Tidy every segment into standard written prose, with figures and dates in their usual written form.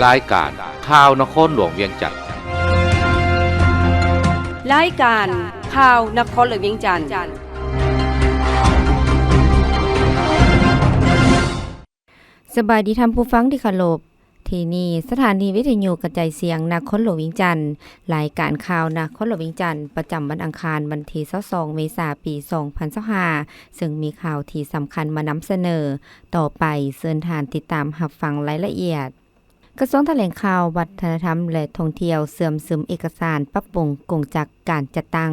รายการข่าวนครหลวงเวียงจันทน์รายการข่าวนครหลวงเวียงจันทน์สบายดีท่านผู้ฟังที่เคารพที่นี่สถานีวิทยุกระจายเสียงนครหลวงเวียงจันทน์รายการข่าวนครหลวงเวียงจันทน์ประจำวันอังคารวันที่22เมษายนปี2025ซึ่งมีข่าวที่สำคัญมานำเสนอต่อไปเชิญท่านติดตามรับฟังรายละเอียดกระทรวงแถลงข่าววัฒนธรรมและท่องเที่ยวเสื่อมซึมเอกสารปรับปรุงกงจักการจัดตั้ง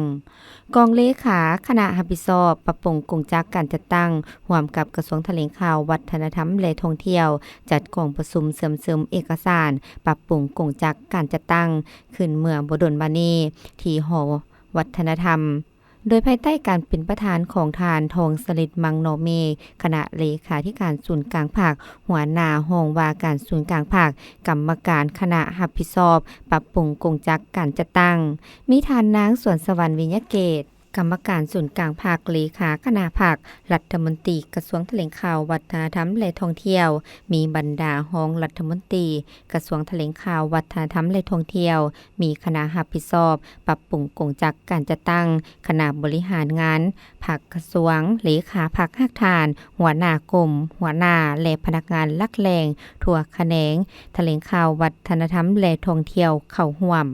กองเลขาคณะรับผิดชอบปรับปรุงกงจักการจัดตั้งร่วมกับกระทรวงแถลงข่าววัฒนธรรมและท่องเที่ยวจัดกองประชุมเสื่อมซึมเอกสารปรับปรุงกงจักการจัดตั้งขึ้นเมื่อบ่ดนมานี้ที่หอวัฒนธรรมโดยภายใต้การเป็นประธานของทานทองสฤษดิ์มังโนเมคณะเลขาธิการศูนย์กลางภาคหัวหน้าห้องว่าการศูนย์กลางภาคกรรมการคณะรับผิดชอบปรับปรุงกงจักการจัดตั้งมีทานนางสวนสวรรค์วิญญาเกตกรรมการศูนย์กลางภาคเลขาคณะภาครัฐมนตรีกระทรวงแถลงข่าววัฒนธรรมและท่องเที่ยวมีบรรดาห้องรัฐมนตรีกระทรวงแถลงข่าววัฒนธรรมและท่องเที่ยวมีคณะรับผิดชอบปรับปรุงกงจักการจัดตั้งคณะบริหารงานภาคกระทรวงเลขาภาคภาคทานหัวหน้ากรมหัวหน้าและพนักงานหลักแหล่งทั่วแขนงแถลงข่าววัฒนธรรมและท่องเที่ยวเข้าร่วม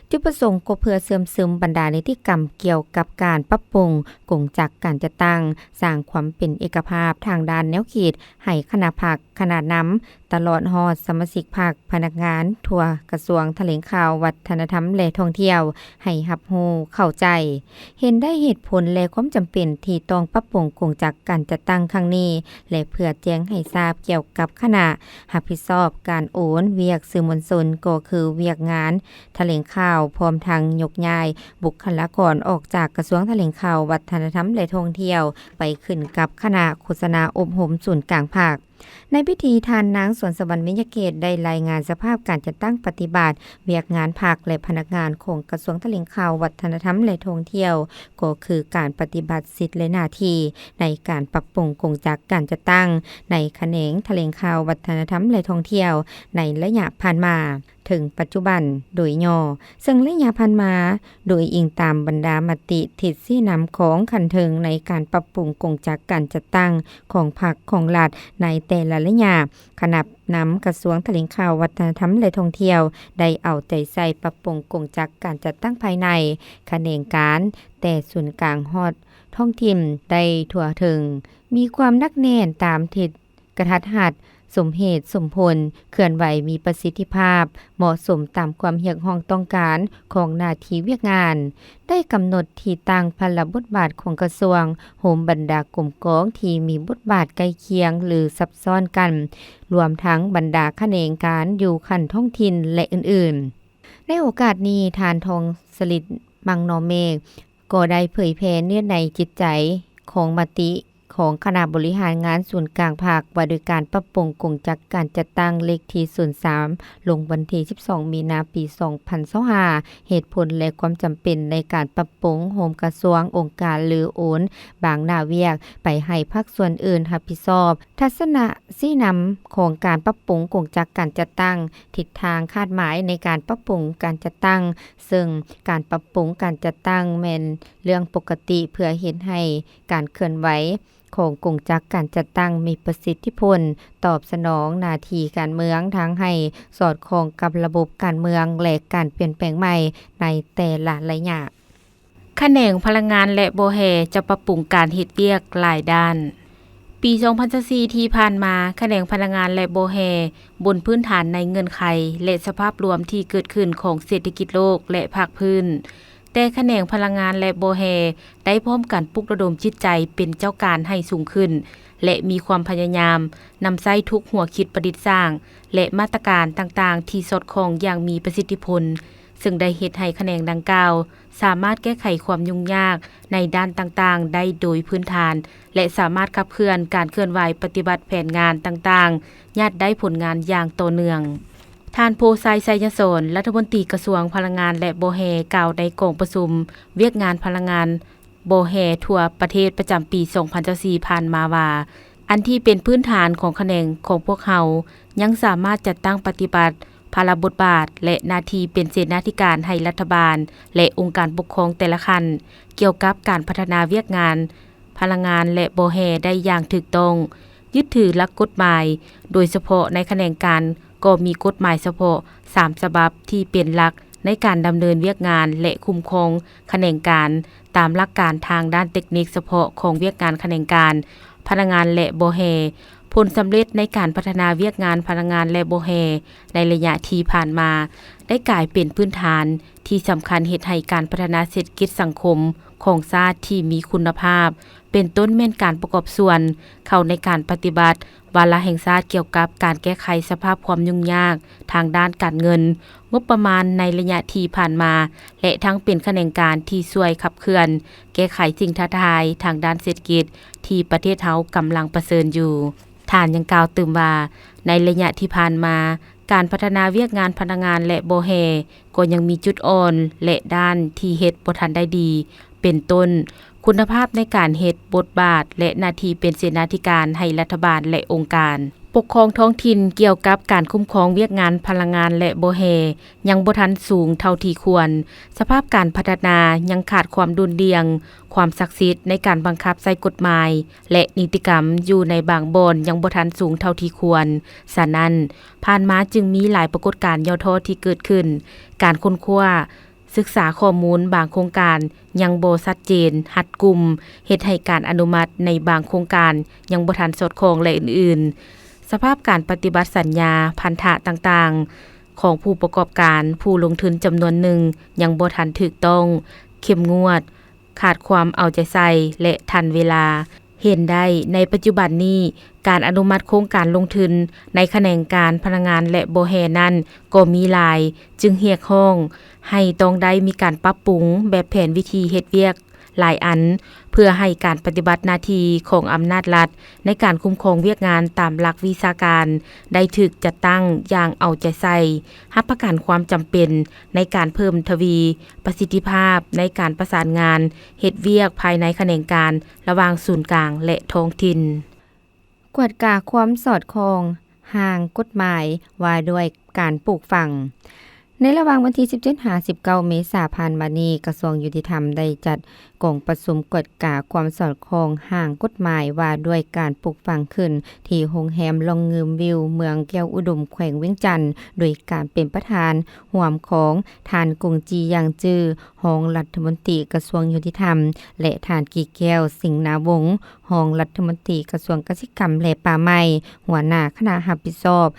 จุดประสงค์ก็เพื่อเสริมซึมบรรดานิติกรรมเกี่ยวกับการปรับปรุงกงจักการจัดตั้งสร้างความเป็นเอกภาพทางด้านแนวคิดให้คณะภาคขนาดน้ำตลอดฮอดสมาชิกภาคพนักงานทั่วกระทรวงแถลงข่าววัฒนธรรมและท่องเที่ยวให้รับรู้เข้าใจเห็นได้เหตุผลและความจำเป็นที่ต้องปรับปรุงกงจักการจัดตั้งครั้งนี้และเพื่อแจ้งให้ทราบเกี่ยวกับคณะรับผิดชอบการโอนเวียกสื่อมวลชนก็คือเวียกงานแถลงข่าวพร้อมทางยกย้ายบุคลากรออกจากกระทรวงแถลงข่าววัฒนธรรมและท่องเที่ยวไปขึ้นกับคณะโฆษณาอบรมศูนย์กลางภาคในพิธีทานนางสวนสวรรค์วิญญาเกตได้รายงานสภาพการจัดตั้งปฏิบัติเวียกงานภาคและพนักงานของกระทรวงแถลงข่าววัฒนธรรมและท่องเที่ยวก็คือการปฏิบัติสิทธิและหน้าที่ในการปรับปรุงกงจักการจัดตั้งในแขนงแถลงข่าววัฒนธรรมและท่องเที่ยวในระยะผ่านมาถึงปัจจุบันโดยย่อซึ่งระยะผ่านมาโดยอิงตามบรรดามติทิศชี้นำของคันเทิงในการปรับปรุงกงจักการจัดตั้งของพรรคของรัฐในแต่ละระยะขณะนำกระทรวงแถลงข่าววัฒนธรรมและท่องเที่ยวได้เอาใจใส่ปรับปรุงกงจักการจัดตั้งภายในแขนงการแต่ศูนย์กลางฮอดท้องถิ่นได้ทั่วถึงมีความนักแน่นตามทิศกระทัดรัดสมเหตุสมผลเคลื่อนไหวมีประสิทธิภาพเหมาะสมตามความเรียกร้องต้องการของหน้าที่เวียกงานได้กำหนดที่ตั้งพลบทบาทของกระทรวงโหมบรรดากลุ่มกองที่มีบทบาทใกล้เคียงหรือซับซ้อนกันรวมทั้งบรรดาแขนงการอยู่ขั้นท้องถิ่นและอื่นๆในโอกาสนี้ทานทองสฤษดิ์มังนอเมฆก็ได้เผยแพร่เนื้อในจิตใจของมติของคณะบริหารงานศูนย์กลางภาคว่าโดยการปรับปรุงกงจักการจัดตั้งเลขที่03ลงวันที่12มีนาคมปี2025เหตุผลและความจำเป็นในการปรับปรุงโฮมกระทรวงองค์การหรือโอนบางหน้าเวียกไปให้ภาคส่วนอื่นรับผิดชอบทัศนะชี้นำของการปรับปรุงกงจักการจัดตั้งทิศทางคาดหมายในการปรับปรุงการจัดตั้งซึ่งการปรับปรุงการจัดตั้งแม่นเรื่องปกติเพื่อเห็นให้การเคลื่อนไหวของกงจักการจัดตั้งมีประสิทธิผลตอบสนองหน้าที่การเมืองทั้งให้สอดคล้องกับระบบการเมืองและการเปลี่ยนแปลงใหม่ในแต่ละระยะแขนงพลังงานและโบแฮจะปรับปรุงการเฮ็ดเวียกหลายด้านปี2024ที่ผ่านมาแขนงพลังงานและโบแฮบนพื้นฐานในเงื่อนไขและสภาพรวมที่เกิดขึ้นของเศรษฐกิจโลกและภาคพื้นแต่แขนงพลังงานและโบแฮได้พร้อมกันปลุกระดมจิตใจเป็นเจ้าการให้สูงขึ้นและมีความพยายามนำใช้ทุกหัวคิดประดิษฐ์สร้างและมาตรการต่างๆที่สอดคล้องอย่างมีประสิทธิผลซึ่งได้เฮ็ดให้แขนงดังกล่าวสามารถแก้ไขความยุ่งยากในด้านต่างๆได้โดยพื้นฐานและสามารถขับเคลื่อนการเคลื่อนไหวปฏิบัติแผนงานต่างๆญาติได้ผลงานอย่างต่อเนื่องท่านโพไซไซยโสนรัฐมนตรีกระทรวงพลังงานและโบแฮกล่าวในกองประชุมเวียกงานพลังงานโบแฮทั่วประเทศประจำปี2024ผ่านมาว่าอันที่เป็นพื้นฐานของแขนงของพวกเฮายังสามารถจัดตั้งปฏิบัติ ภาระบทบาทและหน้าที่เป็นเสนาธิการให้รัฐบาลและองค์การปกครองแต่ละขั้นเกี่ยวกับการพัฒนาเวียกงานพลังงานและบ่แฮได้อย่างถูกต้องยึดถือหลักกฎหมายโดยเฉพาะในแขนงการก็มีกฎหมายเฉพาะ3ฉบับที่เป็นหลักในการดำเนินเวียกงานและคุ้มครองแขนงการตามหลักการทางด้านเทคนิคเฉพาะของเวียกงานแขนงการพลังงานและบ่แฮผลสำเร็จในการพัฒนาเวียกงานพลังงานและบ่แฮในระยะที่ผ่านมาได้กลายเป็นพื้นฐานที่สำคัญเฮ็ดให้การพัฒนาเศรษฐกิจสังคมของชาติที่มีคุณภาพเป็นต้นแม่นการประกอบส่วนเข้าในการปฏิบัติวาระแห่งชาติเกี่ยวกับการแก้ไขสภาพความยุ่งยากทางด้านการเงินงบประมาณในระยะที่ผ่านมาและทั้งเป็นแขนงการที่ช่วยขับเคลื่อนแก้ไขสิ่งท้าทายทางด้านเศรษฐกิจที่ประเทศเฮากำลังเผชิญอยู่ท่านยังกล่าวเติมว่าในระยะที่ผ่านมาการพัฒนาเวียกงานพนักงานและบ่แฮก็ยังมีจุดอ่อนและด้านที่เฮ็ดบ่ทันได้ดีเป็นต้นคุณภาพในการเฮ็ดบทบาทและหน้าที่เป็นเสนาธิการให้รัฐบาลและองค์การปกครองท้องถิ่นเกี่ยวกับการคุ้มครองเวียกงานพลังงานและบ่แฮยังบ่ทันสูงเท่าที่ควรสภาพการพัฒนายังขาดความดุลเดียงความศักดิ์สิทธิ์ในการบังคับใช้กฎหมายและนิติกรรมอยู่ในบางบ่อนยังบ่ทันสูงเท่าที่ควรฉะนั้นผ่านมาจึงมีหลายปรากฏการณ์ย่อท้อที่เกิดขึ้นการค้นคว้าศึกษาข้อมูลบางโครงการยังบ่ชัดเจนรัดกุมเฮ็ดให้การอนุมัติในบางโครงการยังบ่ทันสอดคล้องและอื่นๆสภาพการปฏิบัติสัญญาพันธะต่างๆของผู้ประกอบการผู้ลงทุนจำนวนหนึ่งยังบ่ทันถูกต้องเข้มงวดขาดความเอาใจใส่และทันเวลาเห็นได้ในปัจจุบันนี้การอนุมัติโครงการลงทุนในแขนงการพลังงานและบ่แฮนั้นก็มีหลายจึงเรียกร้องให้ต้องได้มีการปรับปรุงแบบแผนวิธีเฮ็ดเวียกหลายอันเพื่อให้การปฏิบัติหน้าที่ของอำนาจรัฐในการคุ้มครองเวียกงานตามหลักวิชาการได้ถูกจัดตั้งอย่างเอาใจใส่รับประกันความจำเป็นในการเพิ่มทวีประสิทธิภาพในการประสานงานเฮ็ดเวียกภายในแขนงการระหว่างศูนย์กลางและท้องถิ่นกวดกาความสอดคล้องห่างกฎหมายว่าด้วยการปลูกฝังในระหว่างวันที่ 17-19 เมษายนมานี้กระทรวงยุติธรรมได้จัดกองประชุมกวดกาความสอดคล้องห่างกฎหมายว่าด้วยการปลูกฝังขึ้นที่โรงแรมลองงืมวิวเมืองแก้วอุดมแขวงเวียงจันทน์โดยการเป็นประธานร่วมของท่านกงจีอย่างจื้อรองรัฐมนตรีกระทรวงยุติธรรมและท่านกีแก้วสิงห์นาวงศ์รองรัฐมนตรีกระทรวงเกษตรกรรมและป่าไม้หัวหน้าคณะรับผิดชอบ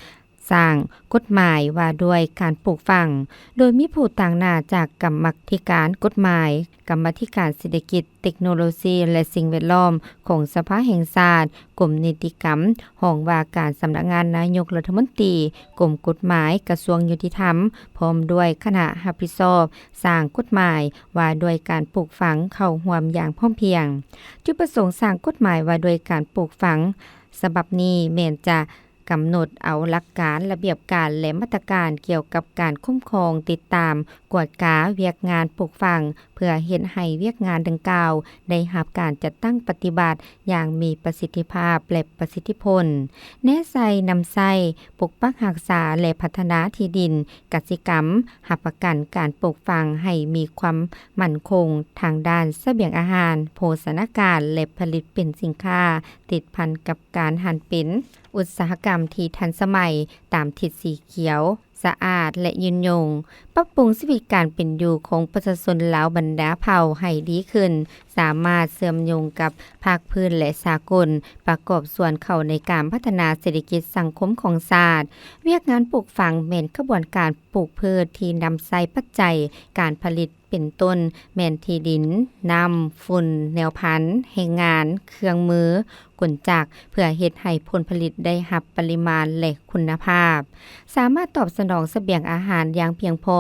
สร้างกฎหมายว่าด้วยการปลูกฝังโดยมีผู้ต่างหน้าจากกรรมาธิการกฎหมายกรรมาธิการเศรษฐกิจเทคโนโลยีและสิ่งแวดล้อมของสภาแห่งชาติกรมนิติกรรมห้องว่าการสำนักงานนายกรัฐมนตรีกรมกฎหมายกระทรวงยุติธรรมพร้อมด้วยคณะรับผิดชอบสร้างกฎหมายว่าด้วยการปลูกฝังเข้าร่วมอย่างพร้อมเพรียงจุดประสงค์สร้างกฎหมายว่าด้วยการปลูกฝังฉบับนี้แม้นจะกำหนดเอาหลักการระเบียบการและมาตรการเกี่ยวกับการคุ้มครองติดตามกวดกาเวียกงานปลูกฝังเพื่อเฮ็ดให้เวียกงานดังกล่าวได้รับการจัดตั้งปฏิบัติอย่างมีประสิทธิภาพและประสิทธิผลแนะใส่นำใส่ปกปักรักษาและพัฒนาที่ดินกสิกรรมรับประกันการปลูกฝังให้มีความมั่นคงทางด้านเสบียงอาหารโภชนาการและผลิตเป็นสินค้าติดพันกับการหันเป็นอุตสาหกรรมที่ทันสมัยตามทิศสีเขียวสะอาดและยืนยงปรับปรุงชีวิตการเป็นอยู่ของประชาชนลาวบรรดาเผ่าให้ดีขึ้นสามารถเชื่อมโยงกับภาคพื้นและสากลประกอบส่วนเข้าในการพัฒนาเศรษฐกิจสังคมของชาติเวียกงานปลูกฝังแม่นกระบวนการปลูกพืชที่นำใส่ปัจจัยการผลิตเป็นต้นแม่นที่ดินน้ำฝุ่นแนวพันธุ์แรงงานเครื่องมือกลจักรเพื่อเฮ็ดให้ผลผลิตได้รับปริมาณและคุณภาพสามารถตอบสนองเสบียงอาหารอย่างเพียงพอ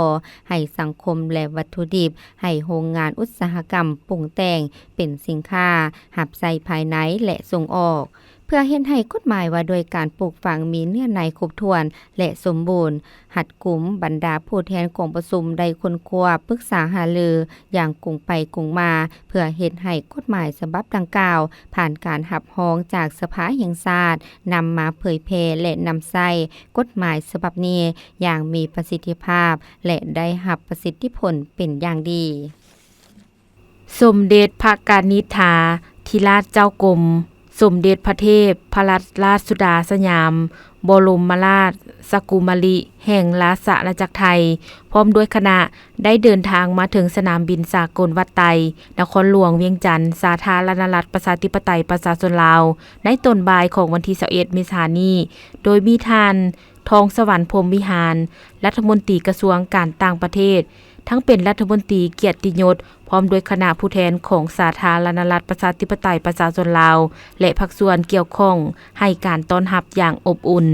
ให้สังคมและวัตถุดิบให้โรงงานอุตสาหกรรมปรุงแต่งเป็นสินค้ารับใช้ภายในและส่งออก เพื่อเฮ็ดให้กฎหมายว่าโดยการปลูกฝังมีเนื้อในครบถ้วนและสมบูรณ์หัดกลุ่มบรรดาผู้แทนกองประชุมได้ค้นคว้าปรึกษาหารืออย่างกงไปกงมาเพื่อเฮ็ดให้กฎหมายฉบับดังกล่าวผ่านการรับรองจากสภาแห่งชาตินำมาเผยแพร่และนำใช้กฎหมายฉบับนี้อย่างมีประสิทธิภาพและได้รับประสิทธิผลเป็นอย่างดีสมเด็จพระกนิษฐาธิราชเจ้ากรมสมเด็จพระเทพพรัตนราชสุดาสยามบรมราชสกุมารีแห่งราชอาณาจักรไทยพร้อมด้วยคณะได้เดินทางมาถึงสนามบินสากลวัดไตนครหลวงเวียงจันทร์สาธารณรัฐประชาธิปไตยประชาชนลาวในต้นบ่ายของวันที่21เมษายนนี้โดยมีท่านทองสวรรค์พรหมวิหารรัฐมนตรีกระทรวงการต่างประเทศทั้งเป็นรัฐมนตรีเกียรติยศพร้อมด้วยคณะผู้แทนของสาธารณรัฐประชาธิปไตยประชาชนลาวและภาคส่วนเกี่ยวข้องให้การต้อนรับอย่างอบอุ่น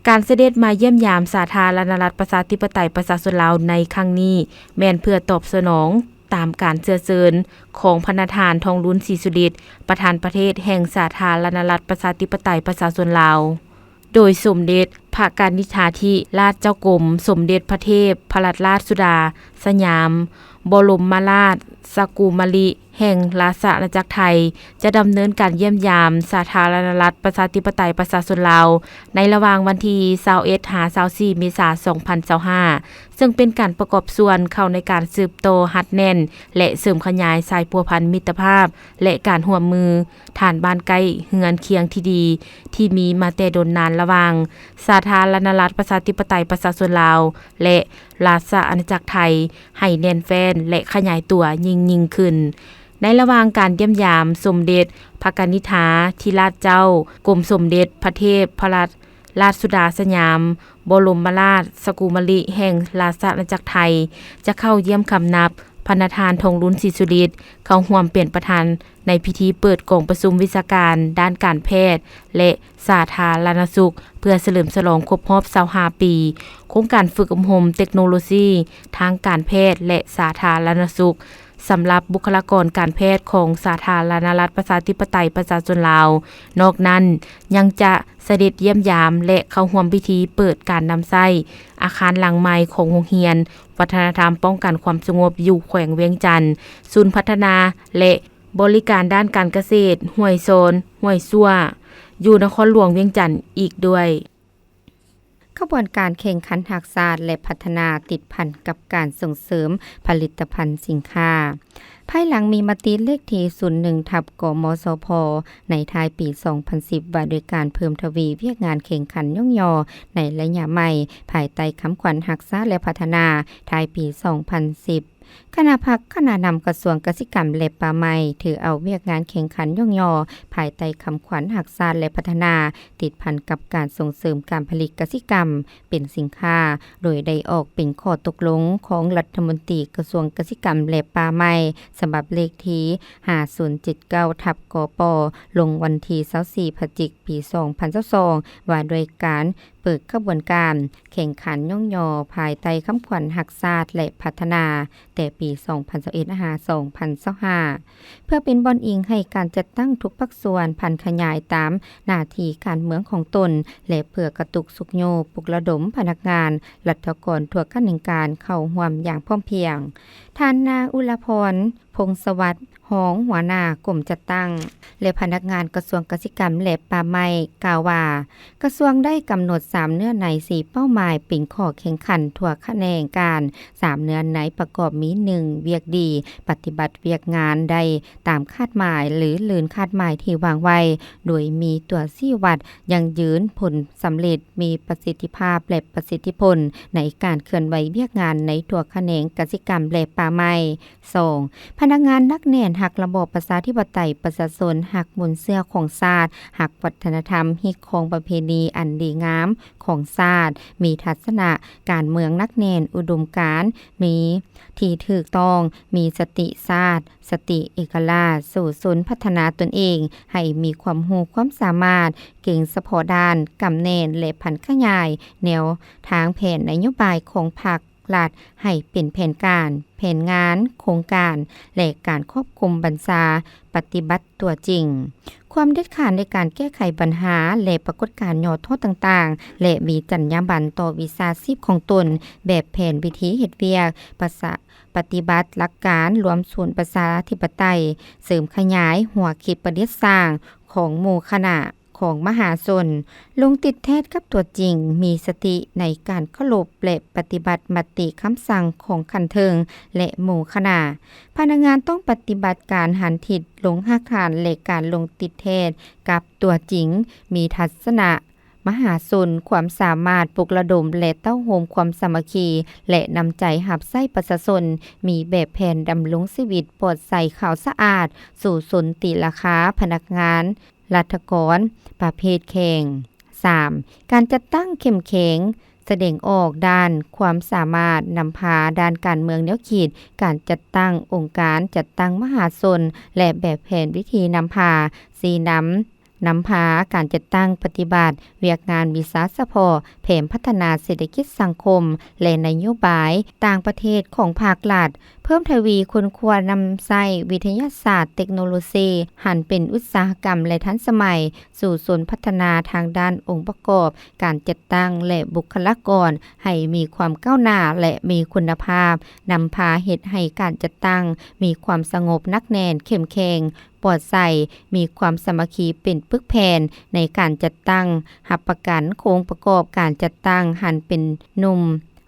การเสด็จมาเยี่ยมยามสาธารณรัฐประชาธิปไตยประชาชนลาวในครั้งนี้แม้นเพื่อตอบสนองตามการเชิญของพระประธานทองลุ้นศรีสุฤทธิ์ประธานประเทศแห่งสาธารณรัฐประชาธิปไตยประชาชนลาวโดยสมเด็จพระกนิษฐาธิราชเจ้ากรมสมเด็จพระเทพพรัตนราชสุดาสยามบรมราชสกุมารีแห่งราชอาณาจักรไทยจะดำเนินการเยี่ยมยามสาธารณรัฐประชาธิปไตยประชาชนลาวในระหว่างวันที่21หา24เมษายน2025ซึ่งเป็นการประกอบส่วนเข้าในการสืบโตหัดแน่นและเสริมขยายสายพัวพันมิตรภาพและการร่วมมือฐานบ้านใกล้เฮือนเคียงที่ดีที่มีมาแต่ดนนานระหว่างสาธารณรัฐประชาธิปไตยประชาชนลาวและราชอาณาจักรไทยให้แน่นแฟ้นและขยายตัวยิ่งขึ้นในระหว่างการเยี่ยมยามสมเด็จพระกนิษฐาธิราชเจ้ากรมสมเด็จพระเทพพรัตนราชสุดาสยามบรมราชสกุมารีแห่งราชอาณาจักรไทยจะเข้าเยี่ยมคำนับพระประธานทองลุ้นศรีสุฤทธิ์เข้าร่วมเป็นประธานในพิธีเปิดกองประชุมวิชาการด้านการแพทย์และสาธารณสุขเพื่อเฉลิมฉลองครบรอบ25ปีโครงการฝึกอบรมเทคโนโลยีทางการแพทย์และสาธารณสุขสำหรับบุคลากรการแพทย์ของสาธารณรัฐประชาธิปไตยประชาชนลาวนอกนั้นยังจะเสด็จเยี่ยมยามและเข้าร่วมพิธีเปิดการนำใช้อาคารหลังใหม่ของโรงเรียนวัฒนธรรมป้องกันความสงบอยู่แขวงเวียงจันทน์ศูนย์พัฒนาและบริการด้านการเกษตรห้วยโซนห้วยซั่วอยู่นครหลวงเวียงจันทน์อีกด้วยขบวนการแข่งขันทักษะและพัฒนาติดพันกับการส่งเสริมผลิตภัณฑ์สินค้าภายหลังมีมติเลขที่01ทับกมสพในท้ายปี 2010 ว่าโดยการเพิ่มทวีเวียกงานแข่งขันย่องยอในระยะใหม่ภายใต้คำขวัญทักษะและพัฒนาท้ายปี 2010คณะพักคณะนำกระทรวงเกษตรกรรมและป่าไม้ถือเอาเวียกงานแข่งขันย่องยอภายใต้คำขวัญหักษาและพัฒนาติดพันกับการส่งเสริมการผลิตเกษตรกรรมเป็นสินค้าโดยได้ออกเป็นข้อตกลงของรัฐมนตรีกระทรวงเกษตรกรรมและป่าไม้ฉบับเลขที่5079ทับกปลงวันที่24พฤศจิกายนปี 2022ว่าโดยการเปิดขบวนการแข่งขันย่องยอภายใต้คำขวัญหักษาและพัฒนาแต่ปี 2021-2025 เพื่อเป็นบอนอิงให้การจัดตั้งทุกภาคส่วนพันขยายตามหน้าที่การเมืองของตนและเพื่อกระตุกสุกโยปลุกระดมพนักงานรัฐกรทั่วกันแห่งการเข้าร่วมอย่างพร้อมเพรียงท่านนางอุลพรพงศวัฒน์หองหัวหน้ากลุ่มจัดตั้งและพนักงานกระทรวงเกษตรกรรมและป่าไม้กล่าวว่ากระทรวงได้กำหนด3เนื้อใน4เป้าหมายเป็นข้อแข่งขันทั่วคะแนนการ3เนื้อในประกอบมี1เวียกดีปฏิบัติเวียกงานได้ตามคาดหมายหรือลืนคาดหมายที่วางไว้โดยมีตัวชี้วัดยังยืนผลสำเร็จมีประสิทธิภาพและประสิทธิผลในการเคลื่อนไหวเวียกงานในทั่วคะแนนกสิกรรมและป่าไม้2พนักงานนักแน่นหักระบบประชาธิปไตยประชาชนหักมุนเสื้อของชาติหักวัฒนธรรมฮิกของประเพณีอันดีงามของชาติมีทัศนะการเมืองนักแน่นอุดมการณ์มีที่ถูกต้องมีสติชาติสติเอกราชสู่ศูนย์พัฒนาตนเองให้มีความรู้ความสามารถเก่งเฉพาะด้านกำแน่นและพันขยายแนวทางแผนนโยบายของพรรค รัฐให้เป็นแผนการแผนงานโครงการและการควบคุมบัญชาปฏิบัติตัวจริงความเด็ดขาดในการแก้ไขปัญหาและปรากฏการณ์ย่อโทษต่างๆและมีจรรยาบรรณต่อวิชาชีพของตนแบบแผนวิธีเฮ็ดเวียกปฏิบัติหลักการรวมศูนย์ประชาธิปไตยเสริมขยายหัวคิดประดิษฐ์สร้างของหมู่คณะของมหาชนลงติดแทศกับตัวจริงมีสติในการเคารพและปฏิบัติมติคำสั่งของคันเทิงและหมู่คณะพนักงานต้องปฏิบัติการหันทิศลงหักฐานและการลงติดแทศกับตัวจริงมีทัศนะมหาชนความสามารถปลุกระดมและเต้าโฮมความสามัคคีและนำใจหับไส้ประชาชนมีแบบแผนดำรงชีวิตปลอดใส่ขาวสะอาดสู่สนติราคาพนักงานรัฐกรประเภทแข่ง 3. การจัดตั้งเข้มแข็งแสดงออกด้านความสามารถนำพาด้านการเมืองแนวคิดการจัดตั้งองค์การจัดตั้งมหาชนและแบบแผนวิธีนำพา4นำพาการจัดตั้งปฏิบัติเวียกงานวิสาสะพอแผนพัฒนาเศรษฐกิจสังคมและนโยบายต่างประเทศของภาครัฐเพิ่มทวีคุณควรนำใช้วิทยาศาสตร์เทคโนโลยีหันเป็นอุตสาหกรรมและทันสมัยสู่ศูนย์พัฒนาทางด้านองค์ประกอบการจัดตั้งและบุคลากรให้มีความก้าวหน้าและมีคุณภาพนำพาเหตุให้การจัดตั้งมีความสงบนักแน่นเข้มแข็งปลอดใส่มีความสามัคคีเป็นปึกแผ่นในการจัดตั้งหับประกันโครงประกอบการจัดตั้งหันเป็นหนุ่ม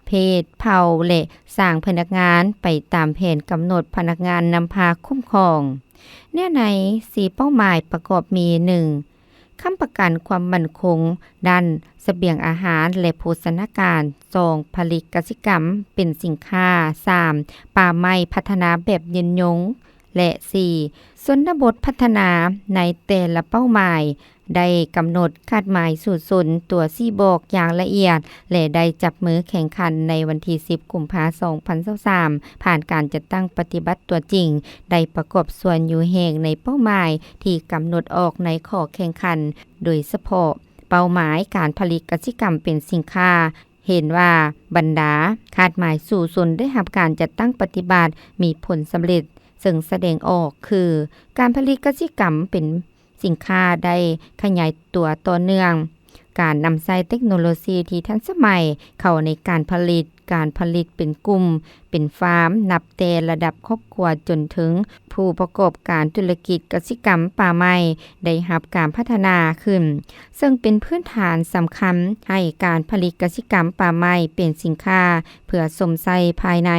เพศเผ่าและสร้างพนักงานไปตามแผนกำหนดพนักงานนำพาคุ้มครองเนี่ยใน4เป้าหมายประกอบมี 1. ค้ำประกันความมั่นคงด้านเสบียงอาหารและโภชนาการ 2. ผลิตกสิกรรมเป็นสินค้า 3. ป่าไม้พัฒนาแบบยืนยงและ 4. ชนบทพัฒนาในแต่ละเป้าหมายได้กำหนดคาดหมายสู่สนตัวซี่บอกอย่างละเอียดและได้จับมือแข่งขันในวันที่10กุมภาพันธ์2023ผ่านการจัดตั้งปฏิบัติตัวจริงได้ประกอบส่วนอยู่แห่งในเป้าหมายที่กำหนดออกในข้อแข่งขันโดยเฉพาะเป้าหมายการผลิตกสิกรรมเป็นสินค้าเห็นว่าบรรดาคาดหมายสู่สนได้รับการจัดตั้งปฏิบัติมีผลสำเร็จซึ่งแสดงออกคือการผลิตกสิกรรมเป็นสินค้าได้ขยายตัวต่อเนื่องการนำใช้เทคโนโลยีที่ทันสมัยเข้าในการผลิตเป็นกลุ่มเป็นฟาร์มนับแต่ระดับครอบครัวจนถึงผู้ประกอบการธุรกิจกสิกรรมป่าไม้ได้รับการพัฒนาขึ้นซึ่งเป็นพื้นฐานสำคัญให้การผลิตกสิกรรมป่าไม้เป็นสินค้าเพื่อสมใช้ภายใน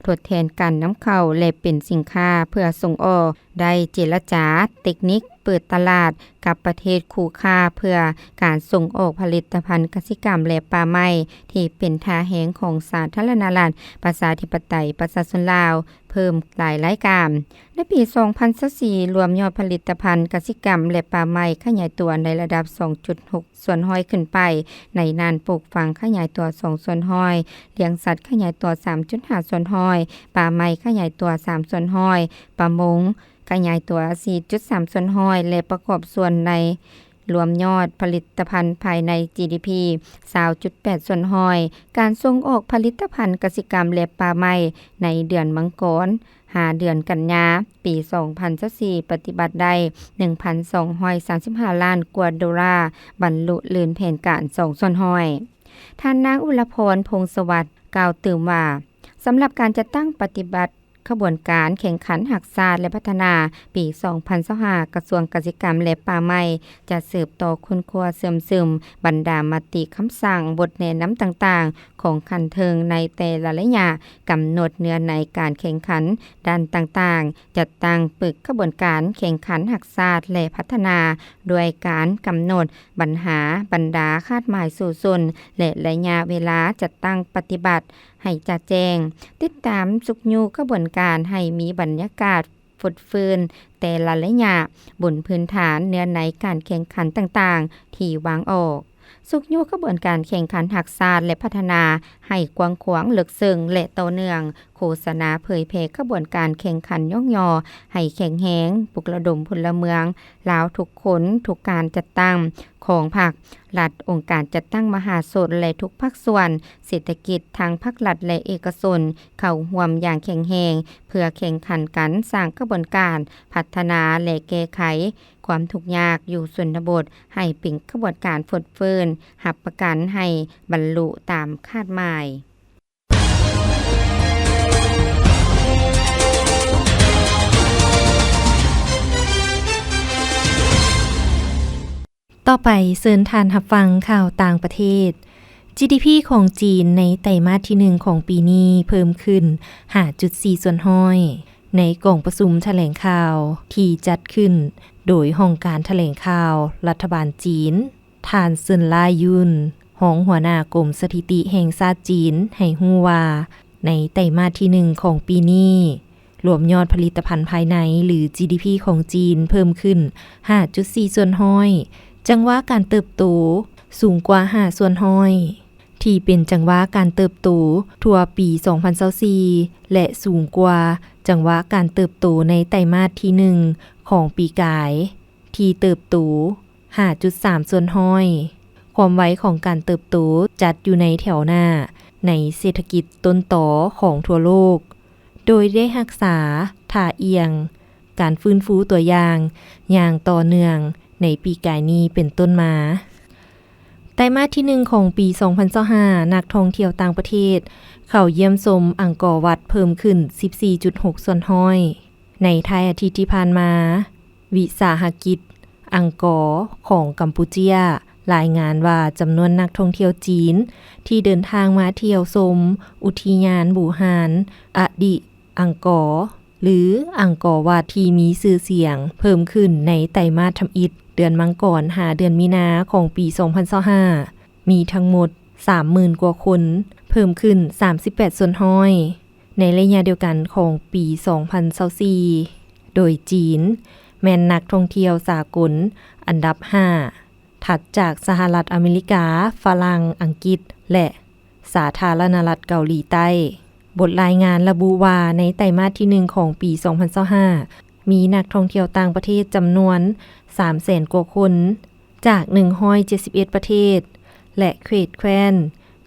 ทดแทนการนำเข้าและเป็นสินค้าเพื่อส่งออกได้เจรจาเทคนิคเปิดตลาดกับประเทศคู่ค้าเพื่อการส่งออกผลิตภัณฑ์กสิกรรมและป่าไม้ที่เป็นท่าแหงของสาธารณรัฐประชาธิปไตยประชาชนลาวเพิ่มหลายรายการในปี2024รวมยอดผลิตภัณฑ์กสิกรรมและป่าไม้ขยายตัวในระดับ 2.6 ส่วนห้อยขึ้นไปในนานปลูกฝังขยายตัว2ส่วนห้อยเลี้ยงสัตว์ขยายตัว 3.5 ส่วนห้อยป่าไม้ขยายตัว3ส่วนห้อยประมงขยายตัว 4.3 ส่วนห้อยและประกอบส่วนในรวมยอดผลิตภัณฑ์ภายใน GDP 20.8 ส่วนห้อยการส่งออกผลิตภัณฑ์กสิกรรมและป่าไม้ในเดือนมังกร5เดือนกันยาปี2024ปฏิบัติได้ 1,235 ล้านกว่าดอลลาร์บรรลุลื่นแผนการ2ส่วนห้อยท่านนางอุลพรพงษ์สวัสดิ์กล่าวตื่มว่าสำหรับการจัดตั้งปฏิบัติขบวนการแข่งขันหักษาและพัฒนาปี2025กระทรวงกสิกรรมและป่าไม้จะสืบต่อคุณครัวเสื่อมซึมบรรดามติคำสั่งบทแนะนำต่างๆของคันเทิงในแต่ละระยะกำหนดเนื้อในการแข่งขันด้านต่างๆจัดตั้งปึกขบวนการแข่งขันหักษาและพัฒนาด้วยการกำหนดบรรดาคาดหมายสู่ส่วนและระยะเวลาจัดตั้งปฏิบัติให้จัดแจงติดตามสุกยูกระบวนการให้มีบรรยากาศฟดฟืนแต่ละระยะบนพื้นฐานเนื้อในการแข่งขันต่างๆที่วางออก สุกอยู่กระบวนการแข่งขันทักษะและพัฒนาให้กว้างขวางลึกซึ้งและต่อเนื่องโฆษณาเผยแพร่กระบวนการแข่งขันย่องยอให้แข็งแรงปลุกระดมพลเมืองลาวทุกคนทุกการจัดตั้งของภาครัฐองค์การจัดตั้งมหาชนและทุกภาคส่วนเศรษฐกิจทางภาครัฐและเอกชนเข้าร่วมอย่างแข็งแรงเพื่อแข่งขันกันสร้างกระบวนการพัฒนาและแก้ไขความทุกข์ยากอยู่ชนบทให้เป็นกระบวนการฟดเฟินหับประกันให้บรรลุตามคาดหมายต่อไปเชิญทานรับฟังข่าวต่างประเทศ GDP ของจีนในไตรมาสที่1ของปีนี้เพิ่มขึ้น 5.4 ส่วนห้อยในกล่องประชุมแถลงข่าวที่จัดขึ้นโดยห้องการแถลงข่าวรัฐบาลจีนท่านเซินลายุนรองหัวหน้ากรมสถิติแห่งชาติจีนให้ฮู้ว่าในไตรมาสที่1ของปีนี้รวมยอดผลิตภัณฑ์ภายในหรือ GDP ของจีนเพิ่มขึ้น 5.4 ส่วนห้อยจังหวะการเติบโตสูงกว่า5ส่วนห้อยที่เป็นจังหวะการเติบโตทั่วปี2024และสูงกว่าจังหวะการเติบโตในไตรมาสที่1ของปีกายที่เติบโต 5.3 ส่วนห้อยความไวของการเติบโตจัดอยู่ในแถวหน้าในเศรษฐกิจต้นต่อของทั่วโลกโดยได้รักษาท่าเอียงการฟื้นฟูตัวอย่างต่อเนื่องในปีกายนี้เป็นต้นมาไตรมาสที่1ของปี2025นักท่องเที่ยวต่างประเทศเข้าเยี่ยมชมอังกอร์วัดเพิ่มขึ้น 14.6 ส่วนห้อยในท้ายอาทิตย์ที่ผ่านมาวิสาหกิจอังกอร์ของกัมพูเชียรายงานว่าจำนวนนักท่องเที่ยวจีนที่เดินทางมาเที่ยวชมอุทยานบูฮานอดีอังกอร์หรืออังกอร์วัดที่มีชื่อเสียงเพิ่มขึ้นในไตรมาสทำอิฐเดือนมังกรหาเดือนมีนาของปี2025มีทั้งหมด 30,000 กว่าคนเพิ่มขึ้น38ส่วนห้อยในระยะเดียวกันของปี2024โดยจีนแม่นนักท่องเที่ยวสากลอันดับ5ถัดจากสหรัฐอเมริกาฝรั่งอังกฤษและสาธารณรัฐเกาหลีใต้บทรายงานระบุว่าในไตรมาสที่1ของปี2025มีนักท่องเที่ยวต่างประเทศจำนวน 300,000 กว่าคนจาก171ประเทศและเขตแคว้น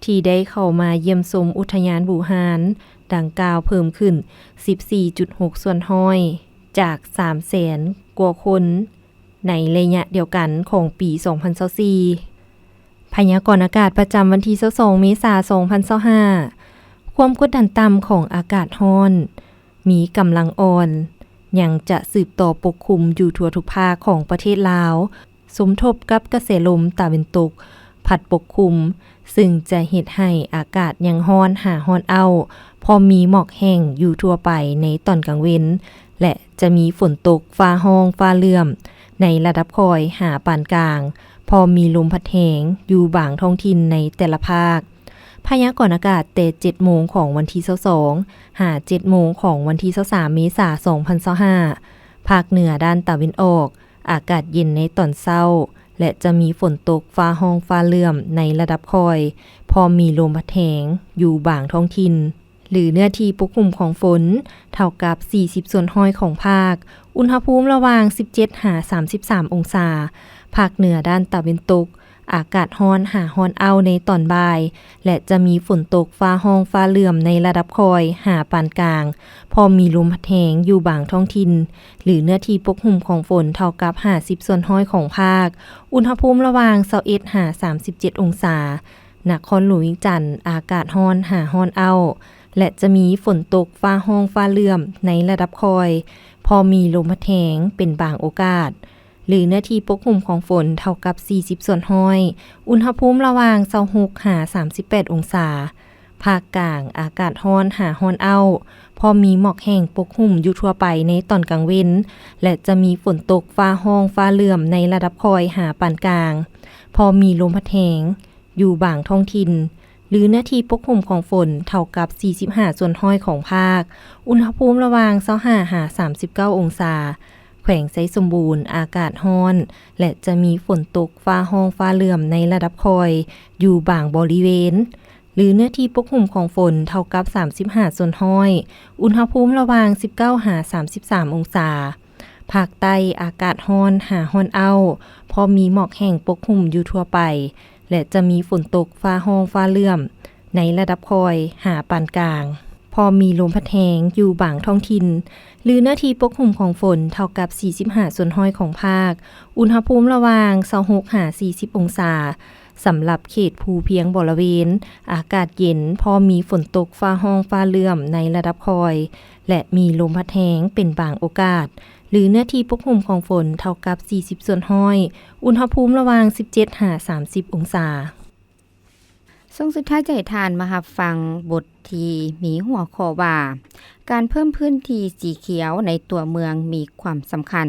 ที่ได้เข้ามาเยี่ยมชมอุทยานบูฮานดังกล่าวเพิ่มขึ้น 14.6 ส่วนห้อยจาก 300,000 กว่าคนในระยะเดียวกันของปี2024พยากรณ์อากาศประจำวันที่22เมษายน2025ความกดดันต่ำของอากาศร้อนมีกำลังอ่อนยังจะสืบต่อปกคลุมอยู่ทั่วทุกภาคของประเทศลาวสมทบกับกระแสลมตะวันตกพัดปกคลุมซึ่งจะเฮ็ดให้อากาศยังร้อนหาร้อนเอาพอมีหมอกแห้งอยู่ทั่วไปในตอนกลางเว้นและจะมีฝนตกฟ้าห้องฟ้าเหลื่อมในระดับคอยหาปานกลางพอมีลมพัดแหงอยู่บางท้องถิ่นในแต่ละภาคพยากรณ์อากาศแต่ 7 โมงของวันที่22หา 7 โมงของวันที่23เมษายน2025ภาคเหนือด้านตะวันออกอากาศเย็นในตอนเช้าและจะมีฝนตกฟ้าห้องฟ้าเหลื่อมในระดับคอยพอมีลมพัดแหงอยู่บางท้องถิ่นหรือเนื้อที่ปกคลุมของฝนเท่ากับ40ส่วนห้อยของภาคอุณหภูมิระหว่าง17หา33องศาภาคเหนือด้านตะวันตกอากาศร้อนหาร้อนเอาในตอนบ่ายและจะมีฝนตกฟ้าห้องฟ้าเหลื่อมในระดับคอยหาปานกลางพอมีลมพัดแหงอยู่บางท้องถิ่นหรือเนื้อที่ปกคลุมของฝนเท่ากับ50ส่วนห้อยของภาคอุณหภูมิระหว่าง21หา37องศานครหลวงวิงจันทน์อากาศร้อนหาร้อนเอาและจะมีฝนตกฟ้าห้องฟ้าเหลื่อมในระดับคอยพอมีลมพัดแหงเป็นบางโอกาสหรือเนื้อที่ปกคลุมของฝนเท่ากับ40ส่วนห้อยอุณหภูมิระหว่าง26หา38องศาภาคกลางอากาศร้อนหาร้อนเอาพอมีหมอกแห้งปกคลุมอยู่ทั่วไปในตอนกลางเว้นและจะมีฝนตกฟ้าห้องฟ้าเหลื่อมในระดับคอยหาปานกลางพอมีลมพัดแหงอยู่บางท้องถิ่นหรือเนื้อที่ปกคลุมของฝนเท่ากับ45ส่วนห้อยของภาคอุณหภูมิระหว่าง25หา39องศาภ แขวงไสสมบูรณ์อากาศร้อนและจะมีฝนตกฟ้าห้องฟ้าเหลื่อมในระดับคอยอยู่บางบริเวณหรือเนื้อที่ปกคลุมของฝนเท่ากับ35ส่วนห้อยอุณหภูมิระหว่าง19 33 องศาภาคใต้อากาศร้อนหาร้อนเอาพอมีหมอกแห้งปกคลุมอยู่ทั่วไปและจะมีฝนตกฟ้าห้องฟ้าเหลื่อมในระดับคอยหาปานกลางพอมีลมพัดแรงอยู่บางท้องถิ่นหรือเนื้อที่ปกคลุมของฝนเท่ากับ45ส่วนห้อยของภาคอุณหภูมิระหว่าง26-40 องศาสำหรับเขตภูเพียงบริเวณอากาศเย็นพอมีฝนตกฟ้าห้องฟ้าเหลื่อมในระดับคอยและมีลมพัดแรงเป็นบางโอกาสหรือเนื้อที่ปกคลุมของฝนเท่ากับ40ส่วนห้อยอุณหภูมิระหว่าง17-30 องศาส่งสุดท้ายใจทานมารับฟังบทที่มีหัวข้อว่าการเพิ่มพื้นที่สีเขียวในตัวเมืองมีความสำคัญ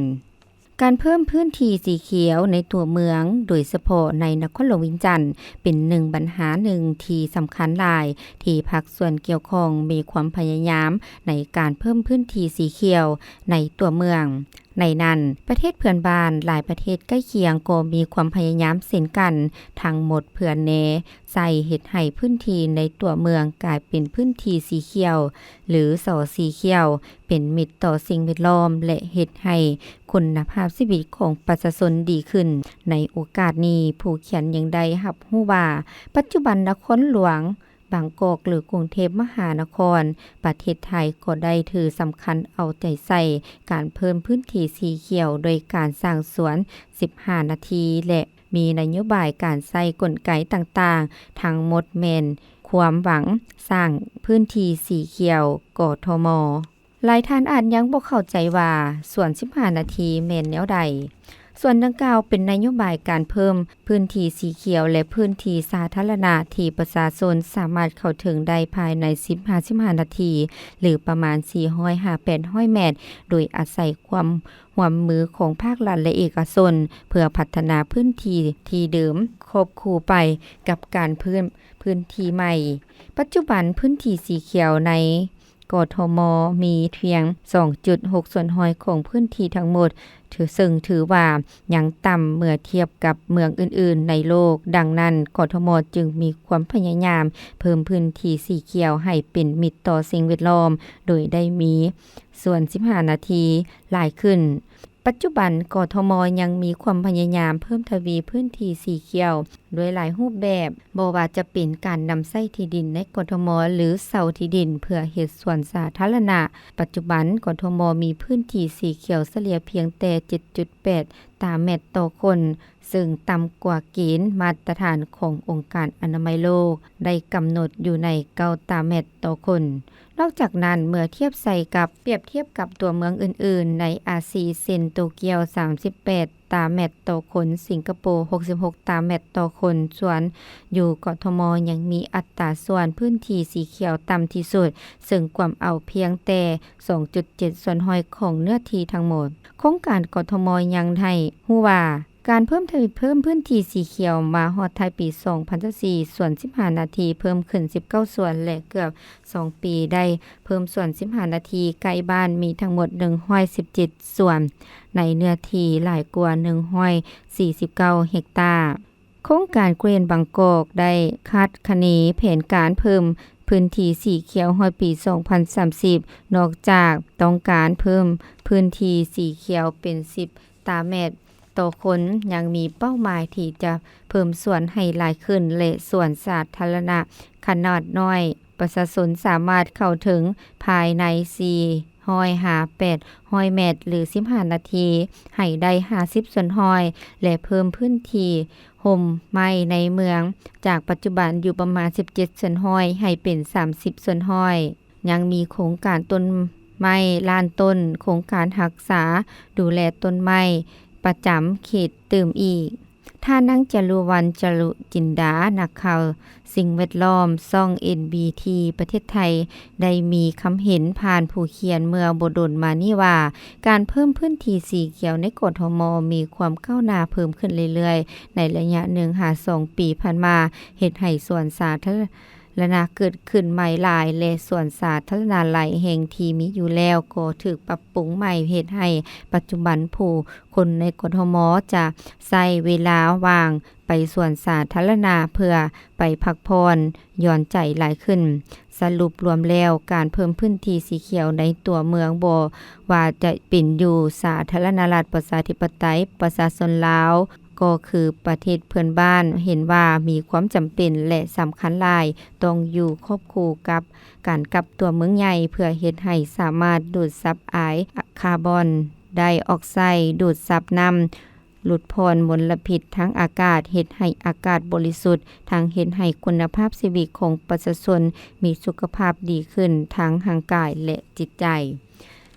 การเพิ่มพื้นที่สีเขียวในตัวเมืองโดยเฉพาะในนครหลวงเวียงจันทน์เป็นหนึ่งปัญหาหนึ่งที่สำคัญหลายที่ภาคส่วนเกี่ยวข้องมีความพยายามในการเพิ่มพื้นที่สีเขียวในตัวเมืองในนั้นประเทศเพื่อนบ้านหลายประเทศใกล้เคียงก็มีความพยายามเช่นกันทั้งหมดเพื่อแนใส่เฮ็ดให้พื้นที่ในตัวเมืองกลายเป็นพื้นที่สีเขียวหรือสอสีเขียวเป็นมิตรต่อสิ่งแวดล้อมและเฮ็ดให้คุณภาพชีวิตของประชาชนดีขึ้นในโอกาสนี้ผู้เขียนยังได้รับรู้ว่าปัจจุบันนครหลวงบางกอกหรือกรุงเทพมหานครประเทศไทยก็ได้ถือสำคัญเอาใจใส่การเพิ่มพื้นที่สีเขียวโดยการสร้างสวน15นาทีและมีนโยบายการใช้กลไกต่างๆทั้งหมดแม่นความหวังสร้างพื้นที่สีเขียวกทม.หลายท่านอาจยังบ่เข้าใจว่าสวน15นาทีแม่นแนวใดส่วนดังกล่าวเป็นนโยบายการเพิ่มพื้นที่สีเขียวและพื้นที่สาธารณะที่ประชาชนสามารถเข้าถึงได้ภายใน15นาทีหรือประมาณ400-800เมตรโดยอาศัยความร่วมมือของภาครัฐและเอกชนเพื่อพัฒนาพื้นที่ที่เดิมควบคู่ไปกับการเพิ่มพื้นที่ใหม่ปัจจุบันพื้นที่สีเขียวในกทม.มีเพียง 2.6 ส่วนห้อยของพื้นที่ทั้งหมดถือว่ายังต่ำเมื่อเทียบกับเมืองอื่นๆในโลกดังนั้นกทม.จึงมีความพยายามเพิ่มพื้นที่สีเขียวให้เป็นมิตรต่อสิ่งแวดล้อมโดยได้มีส่วน15นาทีหลายขึ้นปัจจุบันกทม.ยังมีความพยายามเพิ่มทวีพื้นที่สีเขียวโดยหลายรูปแบบบ่ว่าจะเป็นการนำใช้ที่ดินในกทม.หรือเสาที่ดินเพื่อเฮ็ดสวนสาธารณะปัจจุบันกทม.มีพื้นที่สีเขียวเฉลี่ยเพียงแต่ 7.8 ตารางเมตรต่อคนซึ่งต่ำกว่าเกณฑ์มาตรฐานขององค์การอนามัยโลกได้กำหนดอยู่ใน9ตารางเมตรต่อคนนอกจากนั้นเมื่อเทียบใส่กับเปรียบเทียบกับตัวเมืองอื่นๆในอาเซียนเช่นโตเกียว38ตารางเมตรต่อคนสิงคโปร์66ตารางเมตรต่อคนส่วนอยู่กทม.ยังมีอัตราส่วนพื้นที่สีเขียวต่ำที่สุดซึ่งกวมเอาเพียงแต่ 2.7 ส่วนห้อยของเนื้อที่ทั้งหมดโครงการกทม.ยังให้ฮู้ว่าการเพิ่มพื้นที่สีเขียวมาฮอดท้ายปี2024ส่วน15นาทีเพิ่มขึ้น19ส่วนและเกือบ2ปีได้เพิ่มส่วน15นาทีใกล้บ้านมีทั้งหมด117ส่วนในเนื้อที่หลายกว่า149เฮกตาร์โครงการเกรนบางกอกได้คาดคะเนแผนการเพิ่มพื้นที่สีเขียวฮอดปี2030นอกจากต้องการเพิ่มพื้นที่สีเขียวเป็น10ตารางเมตรต่อคนยังมีเป้าหมายที่จะเพิ่มส่วนให้หลายขึ้นและส่วนสาธารณะขนาดน้อยประชาชนสามารถเข้าถึงภายใน400-800เมตรหรือ15นาทีให้ได้50ส่วนห้อยและเพิ่มพื้นที่ห่มไม้ในเมืองจากปัจจุบันอยู่ประมาณ17ส่วนห้อยให้เป็น30ส่วนห้อยยังมีโครงการต้นไม้ล้านต้นโครงการรักษาดูแลต้นไม้ประจำเขตตื่มอีกท่านั่งจรุวรรณจรุจินดานักข่าวสิ่งแวดล้อมซ่อง NBT ประเทศไทยได้มีคำเห็นผ่านผู้เขียนเมื่อบ่ดนมานี่ว่าการเพิ่มพื้นที่สีเขียวในกทม.มีความก้าวหน้าเพิ่มขึ้นเรื่อยๆในระยะ1-2 ปีผ่านมาเฮ็ดให้สวนสาธาร และนาเกิดขึ้นใหม่หลายและส่วนสาธารณะหลายแห่งที่มีอยู่แล้วก็ถูกปรับปรุงใหม่เฮ็ดให้ปัจจุบันผู้คนในกทมจะใช้เวลาว่างไปส่วนสาธารณะเพื่อไปพักผ่อนหย่อนใจหลายขึ้นสรุปรวมแล้วการเพิ่มพื้นที่สีเขียวในตัวเมืองบ่ว่าจะเป็นอยู่สาธารณรัฐประชาธิปไตยประชาชนลาวก็คือประเทศเพื่อนบ้านเห็นว่ามีความจำเป็นและสำคัญหลายต้องอยู่ควบคู่กับการกลับตัวเมืองใหญ่เพื่อเฮ็ดให้สามารถดูดซับอายคาร์บอนไดออกไซด์ดูดซับน้ำลดพรมลพิษทั้งอากาศเฮ็ดให้อากาศบริสุทธิ์ทั้งเฮ็ดให้คุณภาพชีวิตของประชาชนมีสุขภาพดีขึ้นทั้งร่างกายและจิตใจ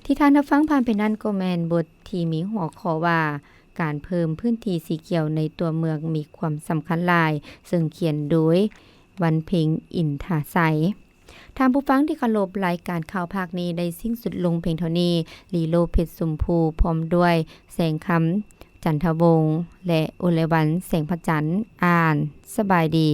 ที่ท่านรับฟังผ่านไปนั้นก็แม่นบทที่มีหัวข้อว่าการเพิ่มพื้นที่สีเขียวในตัวเมืองมีความสำคัญหลายซึ่งเขียนโดยวันเพ็งอินทาไสท่านผู้ฟังที่เคารพรายการข่าวภาคนี้ได้สิ้นสุดลงเพียงเท่านี้ลีโลเพชรสมภูพร้อมด้วยแสงคำจันทวงศ์และโอเลวันแสงพระจันทร์อ่านสบายดี